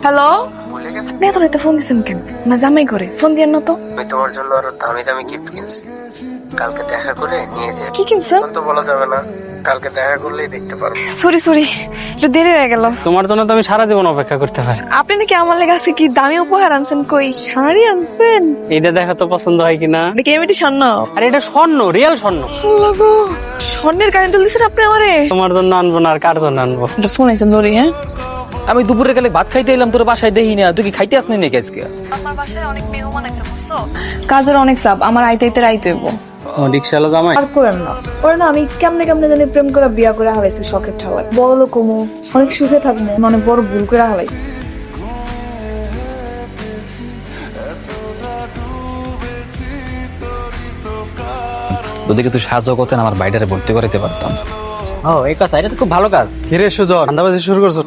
Hello, ভুলে গেছো? আপনি এত রাতে ফোন দিচ্ছেন কেন? না জামাই করে ফোন দিয়েন না তো। আমি তোমার জন্য আরো দামি দামি গিফট কিনছি, কালকে দেখা করে নিয়ে যাই। কি কিনছেন? এখন তো বলা যাবে না, কালকে দেখা করলেই দেখতে পারবো। সরি একটু দেরি হয়ে গেল। তোমার জন্য তো আমি সারা জীবন অপেক্ষা করতে পারি। আপনি নাকি আমার লেগে আছে কি দামি উপহার আনছেন? কই শাড়ি আনছেন? এইটা দেখা তো পছন্দ হয় কিনা। নাকি এমনি স্বর্ণ? আর এটা স্বর্ণ, রিয়েল স্বর্ণ। আল্লাহ গো, স্বর্ণের কারেন্ট দিচ্ছেন আপনি আমারে। তোমার জন্য আনবো না আর কার জন্য আনবো? এটা ফোন আইছেন ধরি। হ্যাঁ, আমি দুপুরে গেলে ভাত খাইতে এলাম, তোর বাসায় দেখি না, তুই কি খাইতে আসনি নাকি আজকে? আমার বাসায় অনেক মেহমান আছে বুঝছো, কাজের অনেক চাপ, আমার আইতে হইব। ও রিক্সাওয়ালা জামাই। আর করেন না, ওরে না আমি কেমনে জানি প্রেম করে বিয়া করে হারাইছি শখের ঠাওয়ার। বড় লোক কমু, অনেক সুখে থাকবো, অনেক বড় ভুল করে হারাইছি। ওদিকে তুই সাহায্য করতেন, আমার বাইটারে ভর্তি করাইতে পারতাম। ও এই কাজ, এটা তো খুব ভালো কাজ। কিরে সুজন, ধান্দাবাজি শুরু করছো?